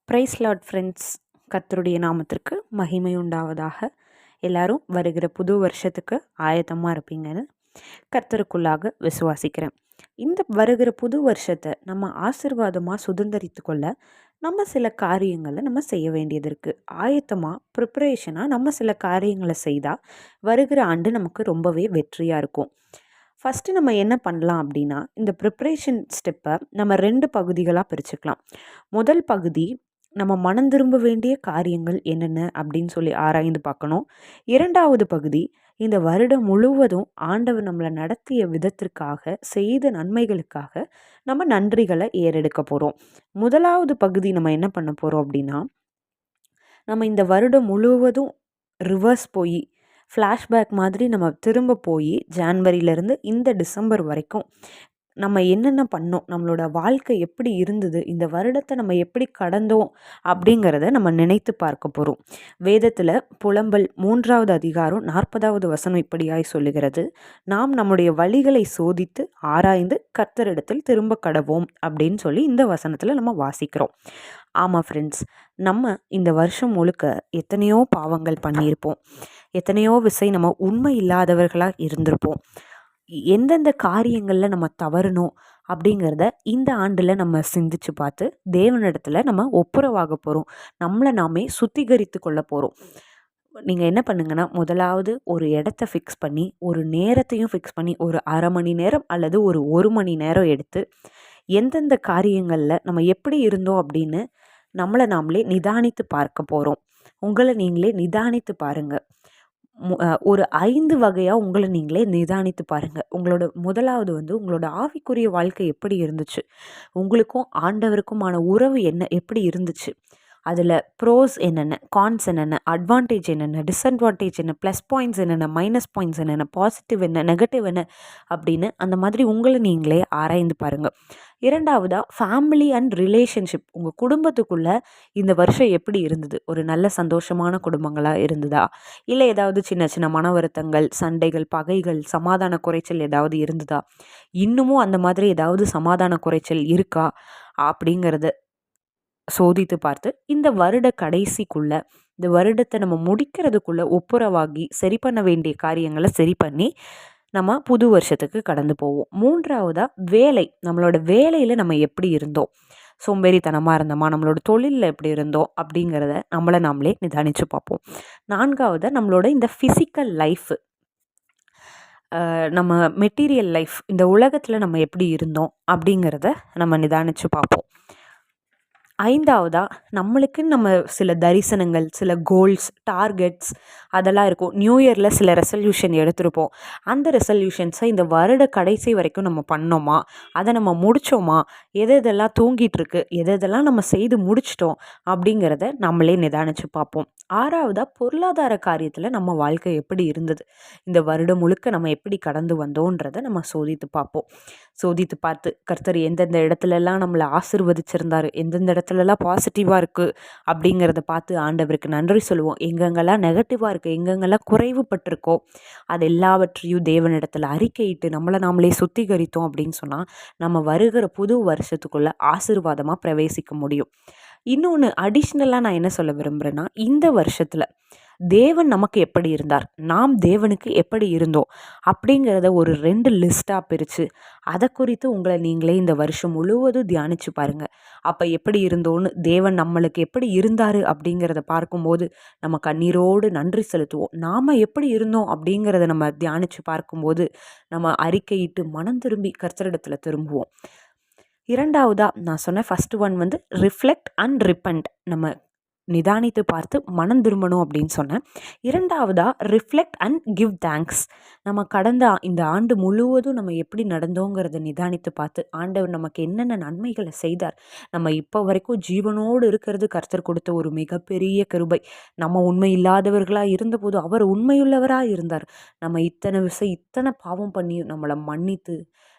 Price Lord friends, கர்த்தருடைய நாமத்திற்கு மகிமை உண்டாவதாக. எல்லாரும் வருகிற புது வருஷத்துக்கு ஆயத்தமாக இருப்பீங்கன்னு கர்த்தருக்குள்ளாக விசுவாசிக்கிறேன். இந்த வருகிற புது வருஷத்தை நம்ம ஆசீர்வாதமாக சுதந்திரித்து கொள்ள நம்ம சில காரியங்களை நம்ம செய்ய வேண்டியது இருக்குது. ஆயத்தமாக ப்ரிப்பரேஷனாக நம்ம சில காரியங்களை செய்தால் வருகிற ஆண்டு நமக்கு ரொம்பவே வெற்றியாக இருக்கும். ஃபஸ்ட்டு நம்ம என்ன பண்ணலாம் அப்படின்னா, இந்த ப்ரிப்ரேஷன் ஸ்டெப்பை நம்ம 2 பகுதிகளாக பிரிச்சுக்கலாம். முதல் பகுதி, நம்ம மனம் திரும்ப வேண்டிய காரியங்கள் என்னென்ன அப்படின்னு சொல்லி ஆராய்ந்து பார்க்கணும். 2வது பகுதி, இந்த வருடம் முழுவதும் ஆண்டவர் நம்மளை நடத்திய விதத்திற்காக, செய்த நன்மைகளுக்காக நம்ம நன்றிகளை ஏறெடுக்க போகிறோம். முதலாவது பகுதி நம்ம என்ன பண்ண போகிறோம் அப்படின்னா, நம்ம இந்த வருடம் முழுவதும் ரிவர்ஸ் போய் ஃப்ளாஷ்பேக் மாதிரி நம்ம திரும்ப போய் ஜான்வரியிலேருந்து இந்த டிசம்பர் வரைக்கும் நம்ம என்னென்ன பண்ணோம், நம்மளோட வாழ்க்கை எப்படி இருந்தது, இந்த வருடத்தை நம்ம எப்படி கடந்தோம் அப்படிங்கிறத நம்ம நினைத்து பார்க்க போகிறோம். வேதத்தில் புலம்பல் 3வது அதிகாரம் 40வது வசனம் இப்படியாய் சொல்லுகிறது: நாம் நம்முடைய வழிகளை சோதித்து ஆராய்ந்து கர்த்தரிடத்தில் திரும்ப கடவோம் அப்படின்னு சொல்லி இந்த வசனத்தில் நம்ம வாசிக்கிறோம். ஆமாம் ஃப்ரெண்ட்ஸ், நம்ம இந்த வருஷம் முழுக்க எத்தனையோ பாவங்கள் பண்ணியிருப்போம், எத்தனையோ விசை நம்ம உண்மை இல்லாதவர்களாக இருந்திருப்போம். எந்தெந்த காரியங்களில் நம்ம தவறணும் அப்படிங்கிறத இந்த ஆண்டில் நம்ம சிந்திச்சு பார்த்து தேவனிடத்தில் நம்ம ஒப்புரவாக போகிறோம். நம்மளை நாமே சுத்திகரித்து கொள்ள போகிறோம். நீங்கள் என்ன பண்ணுங்கன்னா, முதலாவது ஒரு இடத்த ஃபிக்ஸ் பண்ணி, ஒரு நேரத்தையும் ஃபிக்ஸ் பண்ணி, ஒரு அரை மணி நேரம் அல்லது ஒரு மணி நேரம் எடுத்து எந்தெந்த காரியங்களில் நம்ம எப்படி இருந்தோம் அப்படின்னு நம்மளை நாமளே நிதானித்து பார்க்க போகிறோம். உங்களை நீங்களே நிதானித்து பாருங்கள். ஒரு 5 வகையாக உங்களை நீங்களே நிதானித்து பாருங்கள். உங்களோட முதலாவது உங்களோட ஆவிக்குரிய வாழ்க்கை எப்படி இருந்துச்சு, உங்களுக்கும் ஆண்டவருக்குமான உறவு எப்படி இருந்துச்சு, அதில் ப்ரோஸ் என்னென்ன, கான்ஸ் என்னென்ன, அட்வான்டேஜ் என்னென்ன, டிஸ்அட்வான்டேஜ் என்ன, ப்ளஸ் பாயிண்ட்ஸ் என்னென்ன, மைனஸ் பாயிண்ட்ஸ் என்னென்ன, பாசிட்டிவ் என்ன, நெகட்டிவ் என்ன அப்படின்னு அந்த மாதிரி உங்களை நீங்களே ஆராய்ந்து பாருங்கள். 2வதாக ஃபேமிலி அண்ட் ரிலேஷன்ஷிப், உங்கள் குடும்பத்துக்குள்ளே இந்த வருஷம் எப்படி இருந்தது, ஒரு நல்ல சந்தோஷமான குடும்பங்களாக இருந்ததா, இல்லை ஏதாவது சின்ன சின்ன மன வருத்தங்கள், சண்டைகள், பகைகள், சமாதான குறைச்சல் ஏதாவது இருந்ததா, இன்னமும் அந்த மாதிரி ஏதாவது சமாதான குறைச்சல் இருக்கா அப்படிங்கிறத சோதித்து பார்த்து இந்த வருட கடைசிக்குள்ள, இந்த வருடத்தை நம்ம முடிக்கிறதுக்குள்ள ஒப்புரவாகி சரி பண்ண வேண்டிய காரியங்களை சரி பண்ணி நம்ம புது வருஷத்துக்கு கடந்து போவோம். 3வதா வேலை, நம்மளோட வேலையில் நம்ம எப்படி இருந்தோம், சோம்பேறித்தனமாக இருந்தோமா, நம்மளோட தொழிலில் எப்படி இருந்தோம் அப்படிங்கிறத நம்மளை நாமளே நிதானித்து பார்ப்போம். 4வதா நம்மளோட இந்த ஃபிசிக்கல் லைஃப், நம்ம மெட்டீரியல் லைஃப், இந்த உலகத்தில் நம்ம எப்படி இருந்தோம் அப்படிங்கிறத நம்ம நிதானித்து பார்ப்போம். 5வதா நம்மளுக்கு நம்ம சில தரிசனங்கள், சில கோல்ஸ், டார்கெட்ஸ் அதெல்லாம் இருக்கும். நியூ இயரில் சில ரெசல்யூஷன் எடுத்திருப்போம். அந்த ரெசல்யூஷன்ஸை இந்த வருட கடைசி வரைக்கும் நம்ம பண்ணோமா, அதை நம்ம முடித்தோமா, எதெல்லாம் தூங்கிட்டுருக்கு, எதெல்லாம் நம்ம செய்து முடிச்சிட்டோம் அப்படிங்கிறத நம்மளே நிதானித்து பார்ப்போம். 6வதா பொருளாதார காரியத்தில் நம்ம வாழ்க்கை எப்படி இருந்தது, இந்த வருடம் முழுக்க நம்ம எப்படி கடந்து வந்தோன்றதை நம்ம சோதித்து பார்ப்போம். சோதித்து பார்த்து கர்த்தர் எந்தெந்த இடத்துலலாம் நம்மளை ஆசீர்வதிச்சிருந்தார், எந்தெந்த இடத்துலலாம் பாசிட்டிவாக இருக்குது அப்படிங்கிறத பார்த்து ஆண்டவருக்கு நன்றி சொல்லுவோம். எங்கெங்கெல்லாம் நெகட்டிவாக இருக்குது, எங்கெங்கெல்லாம் குறைவுபட்டிருக்கோ அது எல்லாவற்றையும் தேவனிடத்தில் அறிக்கையிட்டு நம்மளை நாமளே சுத்திகரித்தோம் அப்படின்னு சொன்னால் நம்ம வருகிற புது வருஷத்துக்குள்ளே ஆசீர்வாதமாக பிரவேசிக்க முடியும். இன்னொன்று அடிஷ்னலாக நான் என்ன சொல்ல விரும்புகிறேன்னா, இந்த வருஷத்தில் தேவன் நமக்கு எப்படி இருந்தார், நாம் தேவனுக்கு எப்படி இருந்தோம் அப்படிங்கிறத ஒரு 2 லிஸ்ட்டாக பிரித்து அதை குறித்து உங்களை நீங்களே இந்த வருஷம் முழுவதும் தியானித்து பாருங்கள். அப்போ எப்படி இருந்தோன்னு, தேவன் நம்மளுக்கு எப்படி இருந்தார் அப்படிங்கிறத பார்க்கும்போது நம்ம கண்ணீரோடு நன்றி செலுத்துவோம். நாம் எப்படி இருந்தோம் அப்படிங்கிறத நம்ம தியானித்து பார்க்கும்போது நம்ம அறிக்கையிட்டு மனம் திரும்பி கர்த்தரிடத்தில் திரும்புவோம். 2வதா நான் சொன்ன first one reflect and repent, நம்ம நிதானித்து பார்த்து மனம் திரும்பணும் அப்படின்னு சொன்னேன். 2வதா ரிஃப்ளெக்ட் அண்ட் கிவ் தேங்க்ஸ், நம்ம கடந்த இந்த ஆண்டு முழுவதும் நம்ம எப்படி நடந்தோங்கிறத நிதானித்து பார்த்து ஆண்டவர் நமக்கு என்னென்ன நன்மைகளை செய்தார், நம்ம இப்போ வரைக்கும் ஜீவனோடு இருக்கிறது கர்த்தர் கொடுத்த ஒரு மிகப்பெரிய கிருபை. நம்ம உண்மை இல்லாதவர்களாக இருந்தபோது அவர் உண்மையுள்ளவராக இருந்தார். நம்ம இத்தனை பாவம் பண்ணி நம்மளை மன்னித்து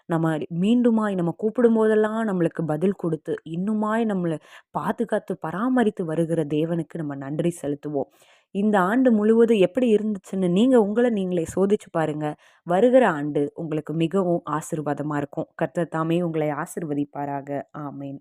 நம்ம மீண்டுமாய் நம்ம கூப்பிடும்போதெல்லாம் நம்மளுக்கு பதில் கொடுத்து இன்னுமாய் நம்மளை பாதுகாத்து பராமரித்து வருகிற தேவனுக்கு நம்ம நன்றி செலுத்துவோம். இந்த ஆண்டு முழுவதும் எப்படி இருந்துச்சுன்னு நீங்கள் உங்களை நீங்களே சோதிச்சு பாருங்கள். வருகிற ஆண்டு உங்களுக்கு மிகவும் ஆசீர்வாதமாக இருக்கும். கர்த்தர் தாமே உங்களை ஆசீர்வதிப்பாராக. ஆமேன்.